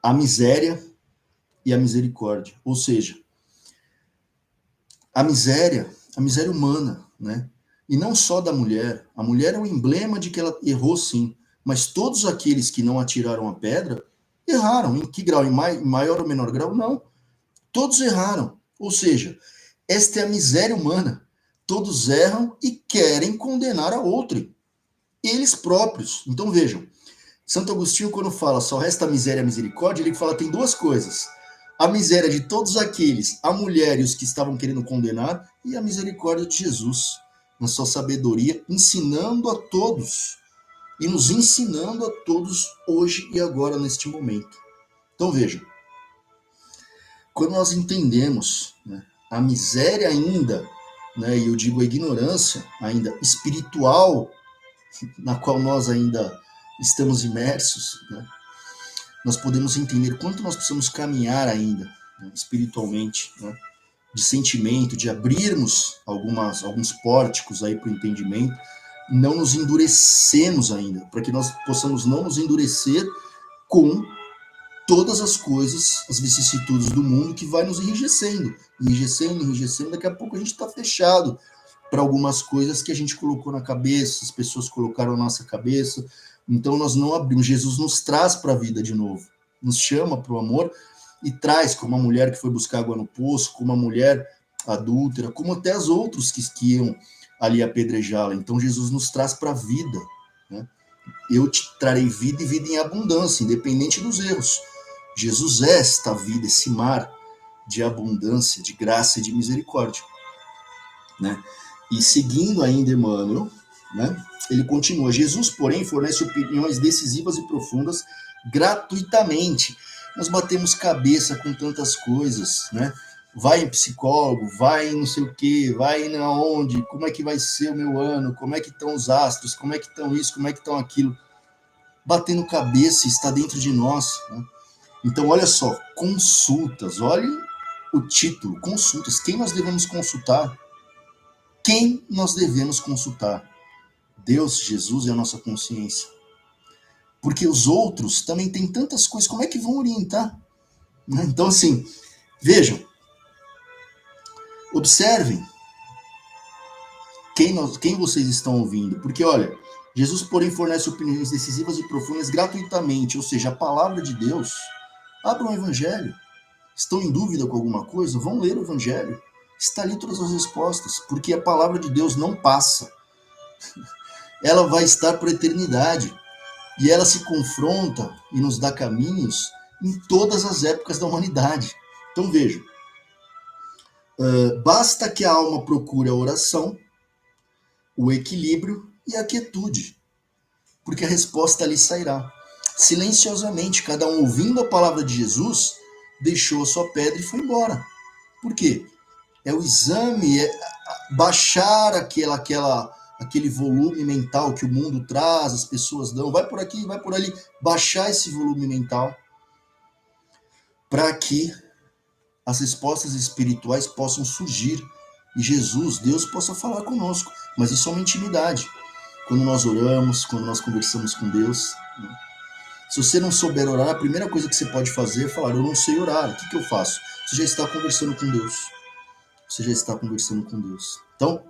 A miséria e a misericórdia. Ou seja, a miséria, a miséria humana, né? E não só da mulher. A mulher é o emblema de que ela errou sim, mas todos aqueles que não atiraram a pedra erraram. Em que grau? Em maior ou menor grau? Não. Todos erraram. Ou seja, esta é a miséria humana. Todos erram e querem condenar a outrem. Eles próprios. Então vejam, Santo Agostinho, quando fala só resta a miséria e a misericórdia, ele fala tem duas coisas. A miséria de todos aqueles, a mulher e os que estavam querendo condenar, e a misericórdia de Jesus, na sua sabedoria, ensinando a todos, e nos ensinando a todos hoje e agora, neste momento. Então vejam, quando nós entendemos, né, a miséria ainda, né, e eu digo a ignorância ainda espiritual, na qual nós ainda estamos imersos, né, nós podemos entender quanto nós precisamos caminhar ainda, né, espiritualmente, né, de sentimento, de abrirmos alguns pórticos aí para o entendimento, não nos endurecemos ainda, para que nós possamos não nos endurecer com todas as coisas, as vicissitudes do mundo que vai nos enrijecendo, daqui a pouco a gente está fechado para algumas coisas que a gente colocou na cabeça, as pessoas colocaram na nossa cabeça, então nós não abrimos. Jesus nos traz para a vida de novo, nos chama para o amor e traz, como a mulher que foi buscar água no poço, como a mulher adúltera, como até as outros que iam ali apedrejá-la. Então Jesus nos traz para a vida, né? Eu te trarei vida e vida em abundância, independente dos erros. Jesus é esta vida, esse mar de abundância, de graça e de misericórdia, né? E seguindo ainda Emmanuel, né, ele continua, Jesus, porém, fornece opiniões decisivas e profundas gratuitamente. Nós batemos cabeça com tantas coisas, né? Vai em psicólogo, vai em não sei o quê, vai na onde, como é que vai ser o meu ano, como é que estão os astros, como é que estão isso, como é que estão aquilo. Batendo cabeça, está dentro de nós, né? Então, olha só, consultas, olhem o título, consultas. Quem nós devemos consultar? Quem nós devemos consultar? Deus, Jesus e a nossa consciência. Porque os outros também têm tantas coisas, como é que vão orientar? Então, assim, vejam, observem quem vocês estão ouvindo. Porque, olha, Jesus, porém, fornece opiniões decisivas e profundas gratuitamente, ou seja, a palavra de Deus. Abram o Evangelho. Estão em dúvida com alguma coisa? Vão ler o Evangelho. Está ali todas as respostas, porque a palavra de Deus não passa. Ela vai estar por eternidade. E ela se confronta e nos dá caminhos em todas as épocas da humanidade. Então vejam, basta que a alma procure a oração, o equilíbrio e a quietude, porque a resposta ali sairá. Silenciosamente, cada um ouvindo a palavra de Jesus, deixou a sua pedra e foi embora. Por quê? É o exame, é baixar aquele volume mental que o mundo traz, as pessoas dão, vai por aqui, vai por ali, baixar esse volume mental para que as respostas espirituais possam surgir e Jesus, Deus, possa falar conosco. Mas isso é uma intimidade. Quando nós oramos, quando nós conversamos com Deus, né? Se você não souber orar, a primeira coisa que você pode fazer é falar, eu não sei orar, o que eu faço? Você já está conversando com Deus. Você já está conversando com Deus. Então,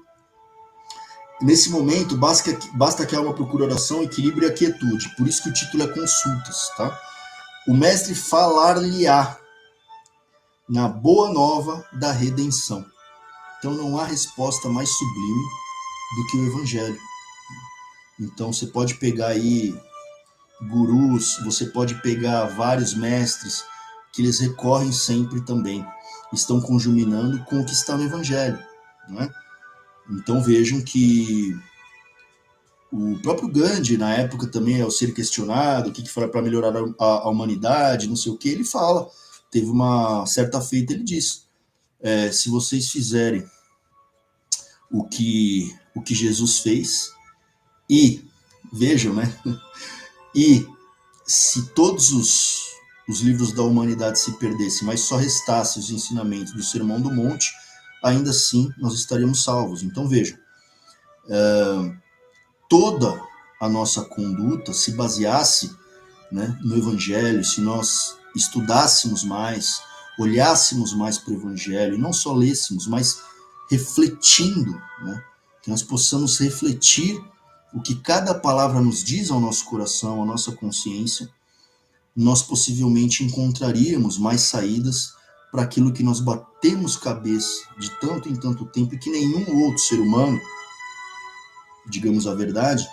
nesse momento, basta que a alma procure oração, equilíbrio e a quietude. Por isso que o título é Consultas, tá? O mestre falar-lhe-á na boa nova da redenção. Então não há resposta mais sublime do que o Evangelho. Então você pode pegar aí gurus, você pode pegar vários mestres que eles recorrem sempre também, estão conjuminando com o que está no Evangelho, né? Então vejam que o próprio Gandhi, na época também, ao ser questionado, o que foi para melhorar a humanidade, não sei o que, ele fala, teve uma certa feita, ele diz, se vocês fizerem o que Jesus fez, e, vejam, né, e se todos os livros da humanidade se perdessem, mas só restassem os ensinamentos do Sermão do Monte, ainda assim nós estaríamos salvos. Então vejam, toda a nossa conduta se baseasse, né, no Evangelho, se nós estudássemos mais, olhássemos mais para o Evangelho, e não só lêssemos, mas refletindo, né? Que nós possamos refletir o que cada palavra nos diz ao nosso coração, à nossa consciência, nós possivelmente encontraríamos mais saídas para aquilo que nós batemos cabeça de tanto em tanto tempo e que nenhum outro ser humano, digamos a verdade,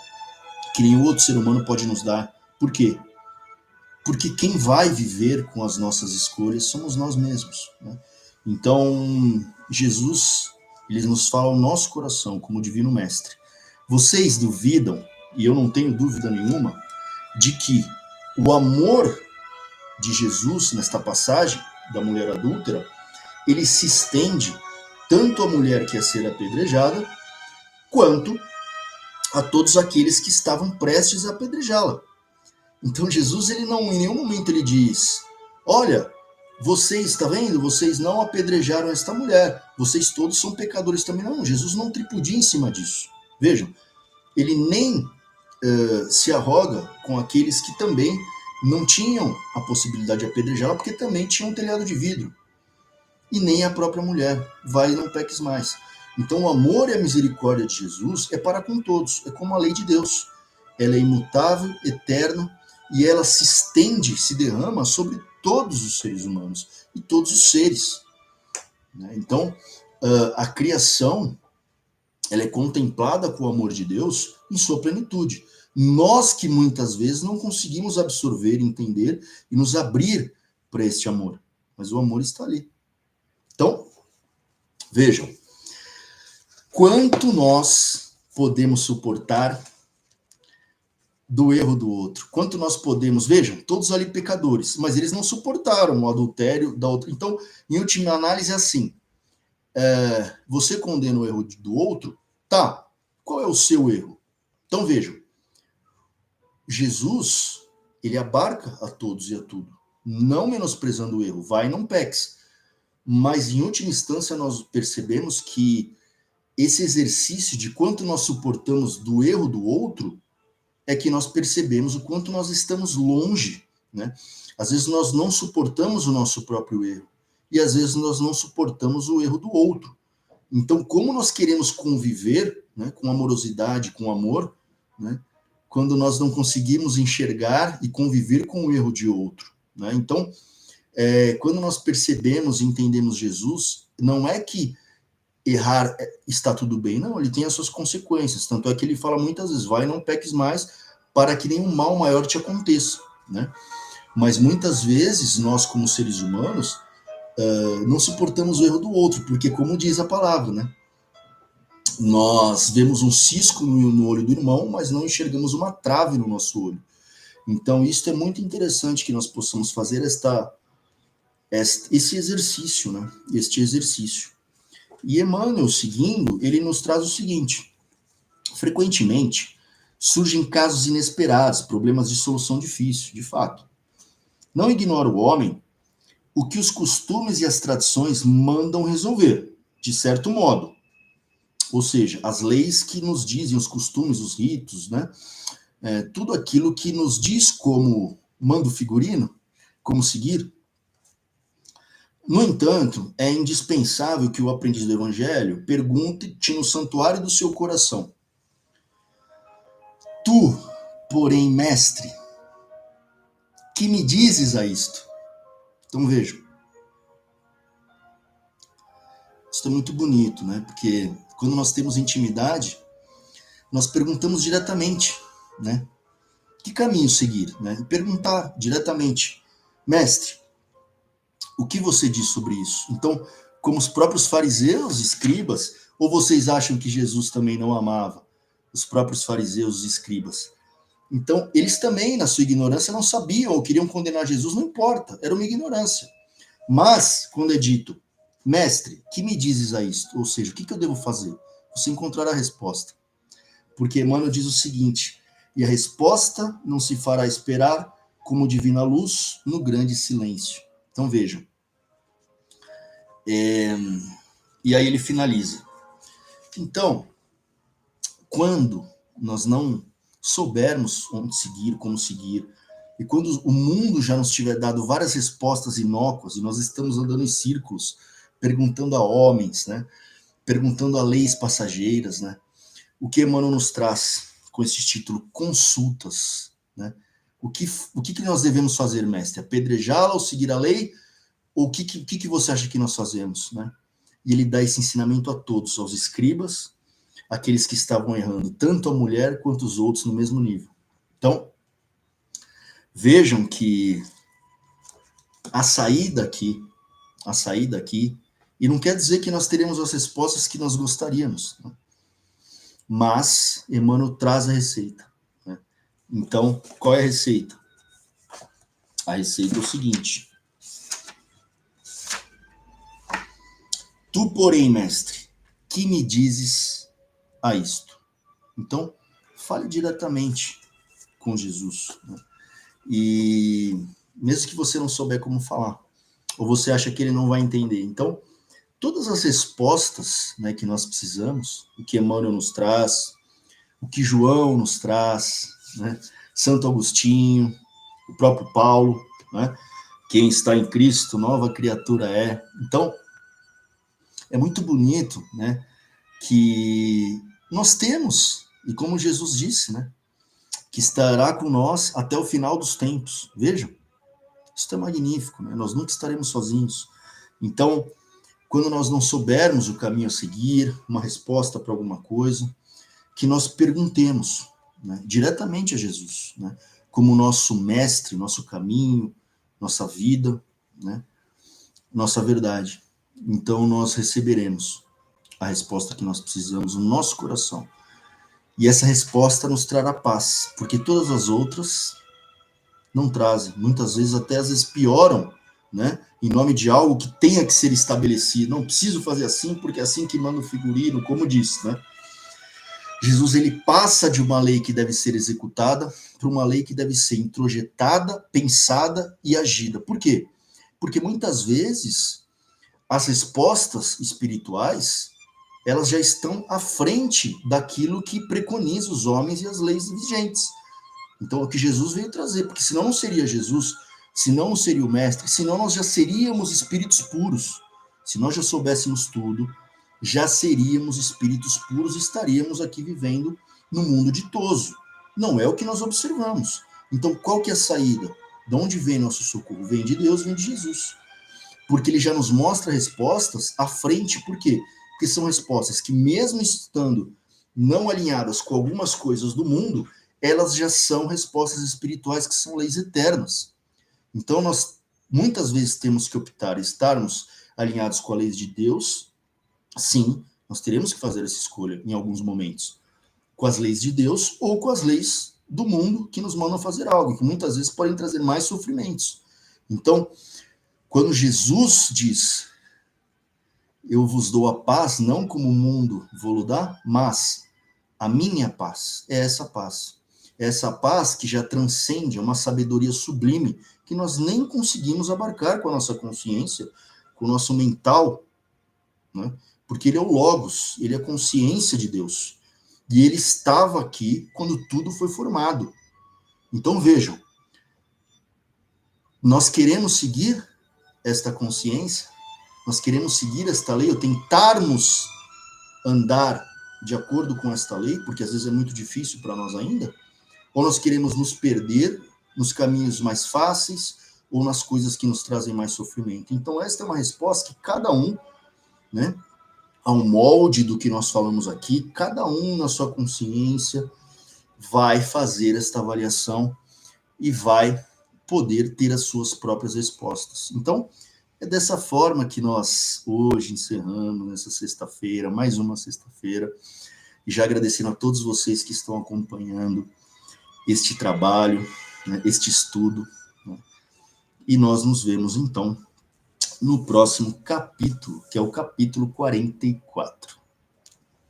que nenhum outro ser humano pode nos dar. Por quê? Porque quem vai viver com as nossas escolhas somos nós mesmos, né? Então, Jesus, ele nos fala ao nosso coração como divino mestre. Vocês duvidam, e eu não tenho dúvida nenhuma, de que o amor de Jesus nesta passagem da mulher adúltera, ele se estende tanto à mulher que ia ser apedrejada, quanto a todos aqueles que estavam prestes a apedrejá-la. Então Jesus, ele não, em nenhum momento ele diz, olha, vocês, está vendo? Vocês não apedrejaram esta mulher, vocês todos são pecadores também. Não, Jesus não tripudia em cima disso. Vejam, ele nem se arroga com aqueles que também não tinham a possibilidade de apedrejá-la, porque também tinham um telhado de vidro. E nem a própria mulher, vai e não peques mais. Então o amor e a misericórdia de Jesus é para com todos, é como a lei de Deus. Ela é imutável, eterna, e ela se estende, se derrama sobre todos os seres humanos e todos os seres. Então, a criação, ela é contemplada com o amor de Deus em sua plenitude. Nós que muitas vezes não conseguimos absorver, entender e nos abrir para este amor. Mas o amor está ali. Então, vejam, quanto nós podemos suportar do erro do outro, quanto nós podemos, vejam, todos ali pecadores, mas eles não suportaram o adultério da outra. Então, em última análise, é assim, você condena o erro do outro, tá, qual é o seu erro? Então, vejam, Jesus, ele abarca a todos e a tudo, não menosprezando o erro, vai e não peques. Mas, em última instância, nós percebemos que esse exercício de quanto nós suportamos do erro do outro é que nós percebemos o quanto nós estamos longe, né? Às vezes nós não suportamos o nosso próprio erro e às vezes nós não suportamos o erro do outro. Então, como nós queremos conviver, né, com amorosidade, com amor, né, quando nós não conseguimos enxergar e conviver com o erro de outro, né? Então, quando nós percebemos e entendemos Jesus, não é que errar está tudo bem, não, ele tem as suas consequências, tanto é que ele fala muitas vezes, vai, não peques mais, para que nenhum mal maior te aconteça, né? Mas muitas vezes, nós como seres humanos, não suportamos o erro do outro, porque como diz a palavra, né? Nós vemos um cisco no olho do irmão, mas não enxergamos uma trave no nosso olho. Então, isso é muito interessante que nós possamos fazer esse exercício, né? Este exercício. E Emmanuel, seguindo, ele nos traz o seguinte: frequentemente surgem casos inesperados, problemas de solução difícil, de fato. Não ignora o homem o que os costumes e as tradições mandam resolver, de certo modo. Ou seja, as leis que nos dizem, os costumes, os ritos, né? Tudo aquilo que nos diz como manda o figurino, como seguir. No entanto, é indispensável que o aprendiz do Evangelho pergunte-te no santuário do seu coração: tu, porém, mestre, que me dizes a isto? Então vejam, isso é muito bonito, né? Porque quando nós temos intimidade, nós perguntamos diretamente, né? Que caminho seguir, né? E perguntar diretamente: mestre, o que você diz sobre isso? Então, como os próprios fariseus, escribas, ou vocês acham que Jesus também não amava os próprios fariseus, escribas? Então, eles também, na sua ignorância, não sabiam ou queriam condenar Jesus, não importa, era uma ignorância. Mas, quando é dito, mestre, que me dizes a isto? Ou seja, o que eu devo fazer? Você encontrará a resposta. Porque Emmanuel diz o seguinte: e a resposta não se fará esperar como divina luz no grande silêncio. Então vejam. E aí ele finaliza. Então, quando nós não soubermos onde seguir, como seguir, e quando o mundo já nos tiver dado várias respostas inócuas, e nós estamos andando em círculos, perguntando a homens, né? perguntando a leis passageiras, né? O que Emmanuel nos traz com esse título, Consultas, né? O que nós devemos fazer, mestre? Apedrejá-la ou seguir a lei? Ou o que você acha que nós fazemos, né? E ele dá esse ensinamento a todos, aos escribas, aqueles que estavam errando, tanto a mulher quanto os outros no mesmo nível. Então, vejam que a saída aqui, e não quer dizer que nós teremos as respostas que nós gostaríamos, né? Mas Emmanuel traz a receita, né? Então, qual é a receita? A receita é o seguinte: tu, porém, mestre, que me dizes a isto? Então, fale diretamente com Jesus, né? E mesmo que você não souber como falar, ou você acha que ele não vai entender, então todas as respostas, né, que nós precisamos, o que Emmanuel nos traz, o que João nos traz, né, Santo Agostinho, o próprio Paulo, né, quem está em Cristo, nova criatura é. Então, é muito bonito, né, que nós temos, e como Jesus disse, né, que estará com nós até o final dos tempos. Vejam, isso é magnífico, né? Nós nunca estaremos sozinhos. Então, quando nós não soubermos o caminho a seguir, uma resposta para alguma coisa, que nós perguntemos, né, diretamente a Jesus, né, como nosso mestre, nosso caminho, nossa vida, né, nossa verdade. Então nós receberemos a resposta que nós precisamos no nosso coração. E essa resposta nos trará paz, porque todas as outras não trazem, muitas vezes até às vezes pioram, né? Em nome de algo que tenha que ser estabelecido. Não preciso fazer assim, porque é assim que manda o figurino, como diz, né? Jesus, ele passa de uma lei que deve ser executada para uma lei que deve ser introjetada, pensada e agida. Por quê? Porque muitas vezes as respostas espirituais, elas já estão à frente daquilo que preconiza os homens e as leis vigentes. Então, é o que Jesus veio trazer, porque senão não seria Jesus, senão não seria o Mestre, senão nós já seríamos espíritos puros. Se nós já soubéssemos tudo, já seríamos espíritos puros e estaríamos aqui vivendo no mundo ditoso. Não é o que nós observamos. Então, qual que é a saída? De onde vem nosso socorro? Vem de Deus, vem de Jesus. Porque ele já nos mostra respostas à frente. Por quê? Porque são respostas que, mesmo estando não alinhadas com algumas coisas do mundo, elas já são respostas espirituais que são leis eternas. Então, nós muitas vezes temos que optar estarmos alinhados com as leis de Deus. Sim, nós teremos que fazer essa escolha em alguns momentos, com as leis de Deus ou com as leis do mundo que nos mandam fazer algo, que muitas vezes podem trazer mais sofrimentos. Então, quando Jesus diz, eu vos dou a paz, não como o mundo vou dar, mas a minha paz, é essa paz. É essa paz que já transcende, é uma sabedoria sublime, que nós nem conseguimos abarcar com a nossa consciência, com o nosso mental, né? Porque ele é o Logos, ele é a consciência de Deus. E ele estava aqui quando tudo foi formado. Então vejam, nós queremos seguir esta consciência, nós queremos seguir esta lei, ou tentarmos andar de acordo com esta lei, porque às vezes é muito difícil para nós ainda, ou nós queremos nos perder nos caminhos mais fáceis, ou nas coisas que nos trazem mais sofrimento. Então esta é uma resposta que cada um, né, ao molde do que nós falamos aqui, cada um na sua consciência vai fazer esta avaliação e vai poder ter as suas próprias respostas. Então, é dessa forma que nós hoje encerramos nessa sexta-feira, mais uma sexta-feira, e já agradecendo a todos vocês que estão acompanhando este trabalho, né, este estudo, né, e nós nos vemos então no próximo capítulo, que é o capítulo 44.